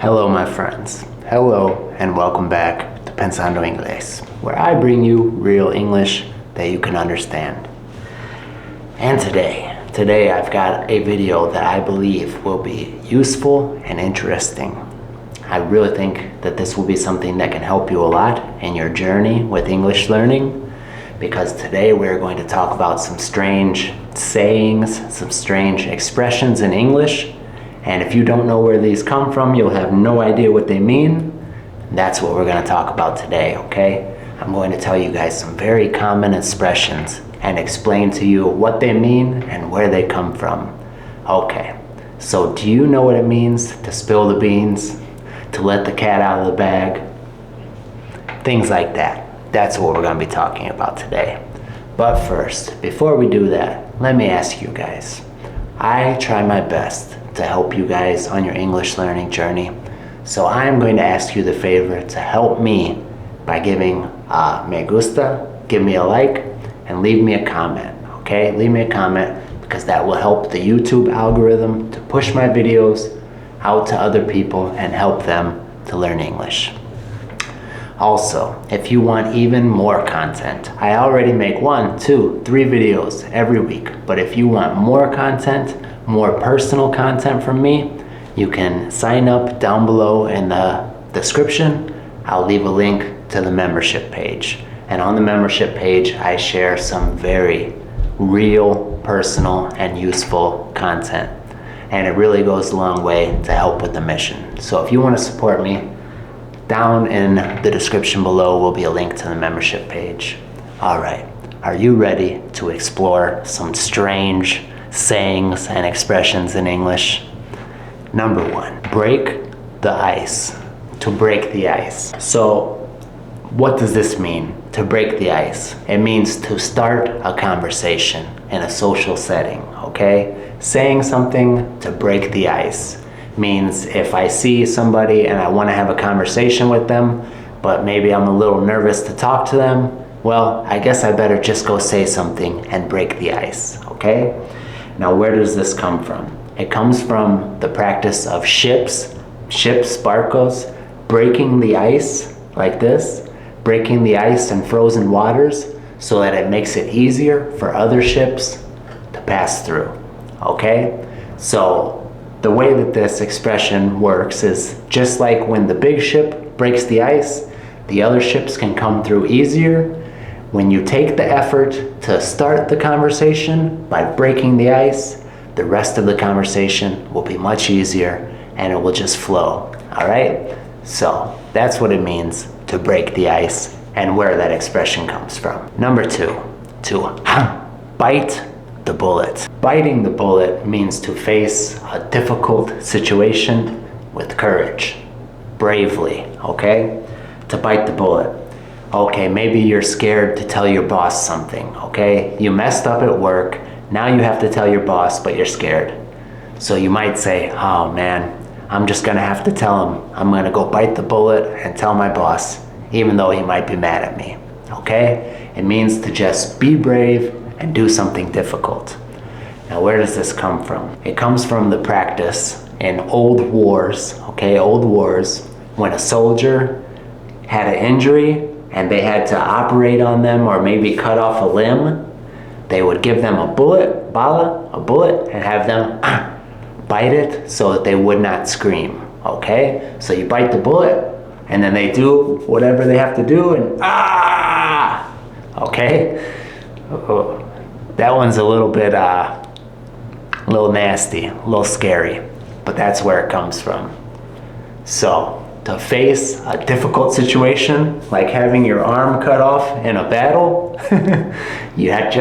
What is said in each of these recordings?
Hello my friends, hello and welcome back to Pensando Inglés, where I bring you real English that you can understand. And today I've got a video that I believe will be useful and interesting. I really think that this will be something that can help you a lot in your journey with English learning, because today we're going to talk about some strange sayings, some strange expressions in English. And if you don't know where these come from, you'll have no idea what they mean. That's what we're going to talk about today, okay? I'm going to tell you guys some very common expressions and explain to you what they mean and where they come from. Okay, so do you know what it means to spill the beans, to let the cat out of the bag? Things like that. That's what we're going to be talking about today. But first, before we do that, let me ask you guys. I try my best to help you guys on your English learning journey. So I'm going to ask you the favor to help me by giving me gusta, give me a like, and leave me a comment, okay? Leave me a comment because that will help the YouTube algorithm to push my videos out to other people and help them to learn English. Also, if you want even more content, I already make 1, 2, 3 videos every week, but if you want more content, more personal content from me, you can sign up down below in the description. I'll leave a link to the membership page. And on the membership page, I share some very real, personal, and useful content. And it really goes a long way to help with the mission. So if you want to support me, down in the description below will be a link to the membership page. All right, are you ready to explore some strange sayings and expressions in English? Number 1, break the ice. To break the ice. So what does this mean, to break the ice? It means to start a conversation in a social setting, okay? Saying something to break the ice means if I see somebody and I want to have a conversation with them, but maybe I'm a little nervous to talk to them, well, I guess I better just go say something and break the ice, okay? Now, where does this come from? It comes from the practice of ships, barcos, breaking the ice like this, breaking the ice in frozen waters so that it makes it easier for other ships to pass through, okay? So the way that this expression works is just like when the big ship breaks the ice, the other ships can come through easier. When you take the effort to start the conversation by breaking the ice, the rest of the conversation will be much easier and it will just flow, all right? So that's what it means to break the ice and where that expression comes from. Number 2, to bite the bullet. Biting the bullet means to face a difficult situation with courage, bravely, okay? To bite the bullet. Okay, maybe you're scared to tell your boss something, okay? You messed up at work, now you have to tell your boss, but you're scared. So you might say, oh man, I'm just gonna have to tell him. I'm gonna go bite the bullet and tell my boss, even though he might be mad at me, okay? It means to just be brave and do something difficult. Now, where does this come from? It comes from the practice in old wars, okay? Old wars, when a soldier had an injury and they had to operate on them or maybe cut off a limb, they would give them a bullet, and have them bite it so that they would not scream, okay? So you bite the bullet and then they do whatever they have to do and okay? That one's a little bit, a little nasty, a little scary, but that's where it comes from. So, to face a difficult situation, like having your arm cut off in a battle,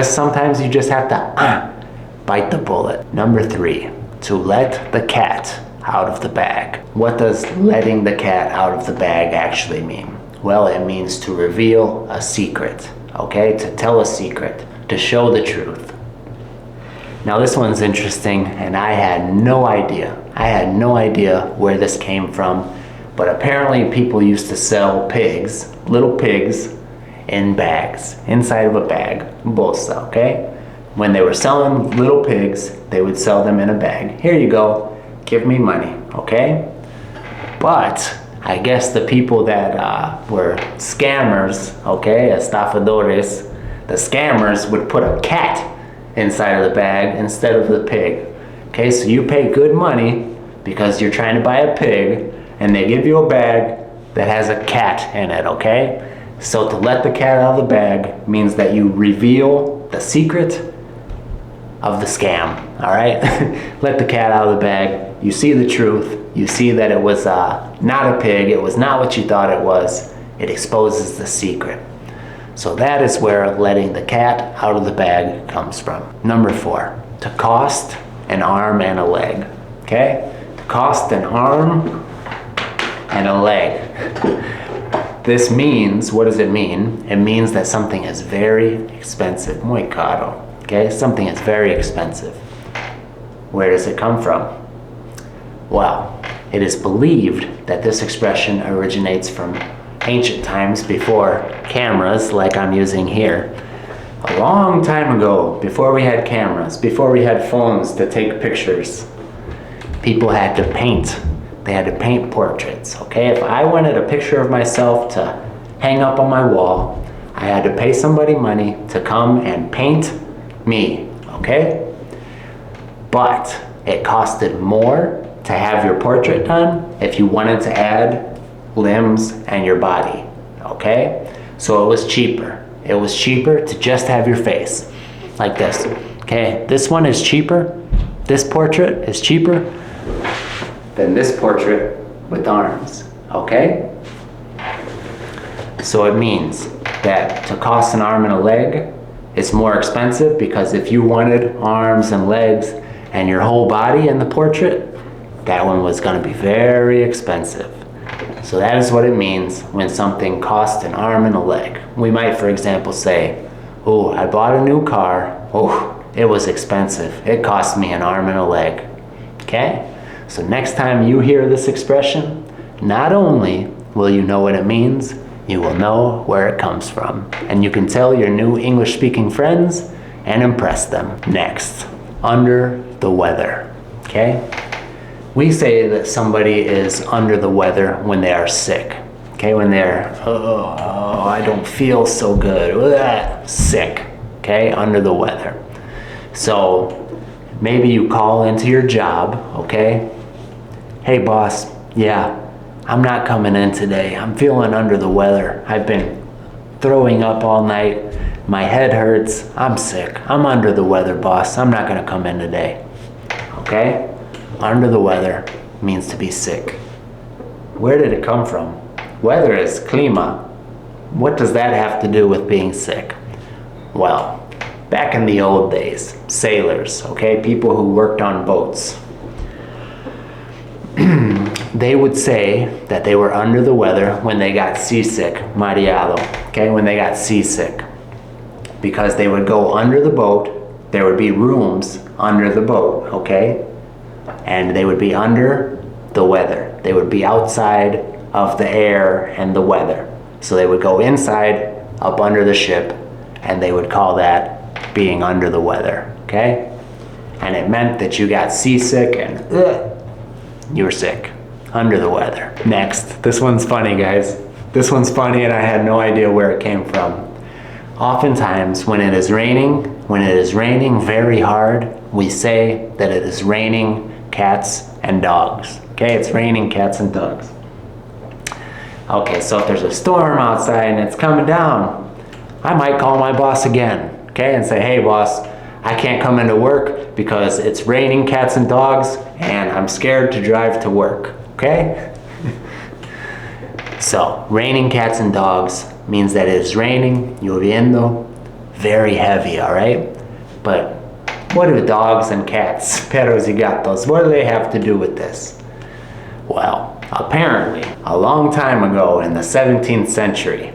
sometimes you just have to bite the bullet. Number 3, to let the cat out of the bag. What does letting the cat out of the bag actually mean? Well, it means to reveal a secret, okay? To tell a secret, to show the truth. Now this one's interesting, and I had no idea where this came from. But apparently people used to sell pigs, little pigs, in bags, inside of a bag, bolsa, okay? When they were selling little pigs, they would sell them in a bag. Here you go, give me money, okay? But I guess the people that were scammers, okay, estafadores, the scammers would put a cat inside of the bag instead of the pig. Okay, so you pay good money because you're trying to buy a pig, and they give you a bag that has a cat in it, okay? So to let the cat out of the bag means that you reveal the secret of the scam, all right? Let the cat out of the bag. You see the truth. You see that it was not a pig. It was not what you thought it was. It exposes the secret. So that is where letting the cat out of the bag comes from. Number 4, to cost an arm and a leg, okay? To cost an arm and a leg. This means, what does it mean? It means that something is very expensive, muy caro, okay? Something is very expensive. Where does it come from? Well, it is believed that this expression originates from ancient times before cameras like I'm using here. A long time ago, before we had cameras, before we had phones to take pictures, people had to paint. They had to paint portraits, okay? If I wanted a picture of myself to hang up on my wall, I had to pay somebody money to come and paint me, okay? But it costed more to have your portrait done if you wanted to add limbs and your body, okay? So it was cheaper. It was cheaper to just have your face, like this, okay? This one is cheaper. This portrait is cheaper than this portrait with arms, okay? So it means that to cost an arm and a leg is more expensive, because if you wanted arms and legs and your whole body in the portrait, that one was going to be very expensive. So that is what it means when something costs an arm and a leg. We might, for example, say, oh, I bought a new car. Oh, it was expensive. It cost me an arm and a leg. Okay? So next time you hear this expression, not only will you know what it means, you will know where it comes from. And you can tell your new English-speaking friends and impress them. Next, under the weather. Okay? We say that somebody is under the weather when they are sick. Okay, when they're, oh, I don't feel so good, sick, okay, under the weather. So maybe you call into your job, okay? Hey boss, yeah, I'm not coming in today. I'm feeling under the weather. I've been throwing up all night. My head hurts. I'm sick. I'm under the weather, boss. I'm not gonna come in today, okay? Under the weather means to be sick. Where did it come from? Weather is clima. What does that have to do with being sick? Well, back in the old days, sailors, okay, people who worked on boats, they would say that they were under the weather when they got seasick, mareado, okay, when they got seasick. Because they would go under the boat, there would be rooms under the boat, okay? And they would be under the weather. They would be outside of the air and the weather. So they would go inside, up under the ship, and they would call that being under the weather, okay? And it meant that you got seasick and you were sick, under the weather. Next, this one's funny, guys. This one's funny and I had no idea where it came from. Oftentimes, when it is raining very hard, we say that it is raining cats and dogs. Okay, it's raining cats and dogs. Okay, so if there's a storm outside and it's coming down, I might call my boss again, okay, and say, hey boss, I can't come into work because it's raining cats and dogs and I'm scared to drive to work, okay? So, raining cats and dogs means that it is raining, lloviendo, very heavy, all right? But what do dogs and cats, perros y gatos, what do they have to do with this? Well, apparently, a long time ago in the 17th century,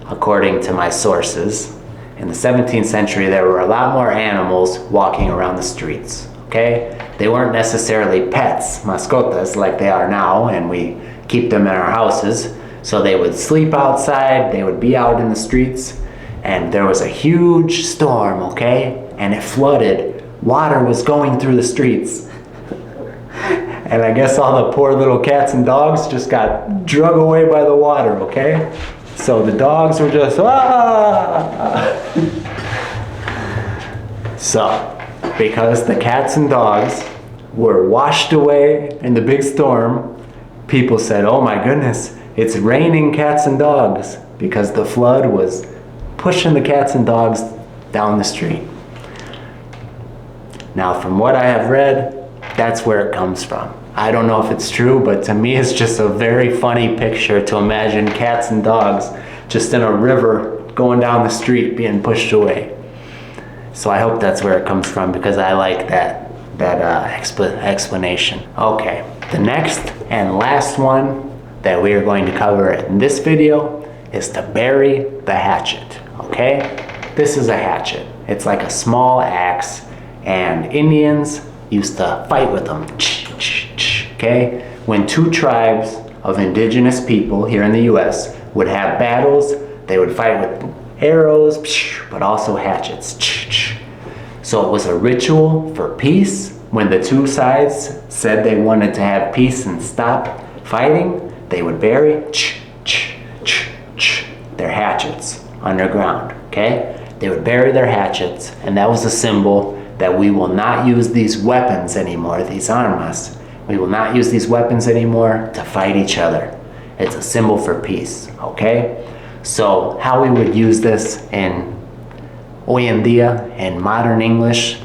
according to my sources, in the 17th century there were a lot more animals walking around the streets, okay? They weren't necessarily pets, mascotas, like they are now, and we keep them in our houses. So they would sleep outside, they would be out in the streets, and there was a huge storm, okay? And it flooded. Water was going through the streets. And I guess all the poor little cats and dogs just got drug away by the water, okay? So the dogs were just, ah! So, because the cats and dogs were washed away in the big storm, people said, oh my goodness, it's raining cats and dogs, because the flood was pushing the cats and dogs down the street. Now, from what I have read, that's where it comes from. I don't know if it's true, but to me it's just a very funny picture to imagine cats and dogs just in a river going down the street being pushed away. So I hope that's where it comes from, because I like that explanation. Okay, the next and last one that we are going to cover in this video is to bury the hatchet, okay? This is a hatchet. It's like a small axe, and Indians used to fight with them, okay? When two tribes of indigenous people here in the US would have battles, they would fight with arrows, but also hatchets. So it was a ritual for peace. When the two sides said they wanted to have peace and stop fighting, they would bury their hatchets underground, okay? They would bury their hatchets, and that was a symbol that we will not use these weapons anymore, these armas. We will not use these weapons anymore to fight each other. It's a symbol for peace, okay? So how we would use this in hoy en día, in modern English,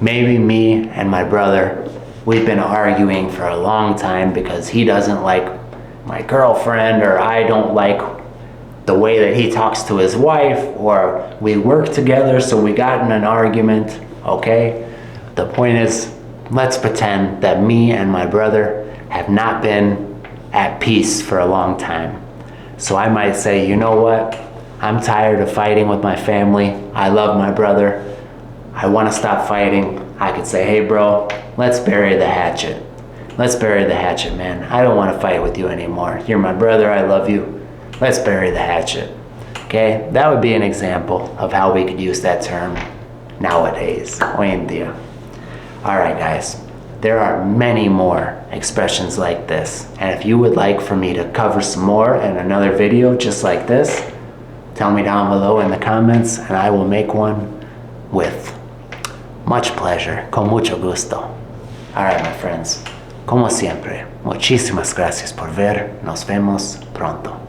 maybe me and my brother, we've been arguing for a long time because he doesn't like my girlfriend, or I don't like the way that he talks to his wife, or we work together so we got in an argument, okay? The point is, let's pretend that me and my brother have not been at peace for a long time. So I might say, you know what? I'm tired of fighting with my family. I love my brother. I want to stop fighting. I could say, hey bro, let's bury the hatchet. Let's bury the hatchet, man. I don't want to fight with you anymore. You're my brother, I love you. Let's bury the hatchet. Okay, that would be an example of how we could use that term nowadays, hoy en día. All right, guys, there are many more expressions like this. And if you would like for me to cover some more in another video just like this, tell me down below in the comments, and I will make one with much pleasure, con mucho gusto. All right, my friends, como siempre, muchísimas gracias por ver. Nos vemos pronto.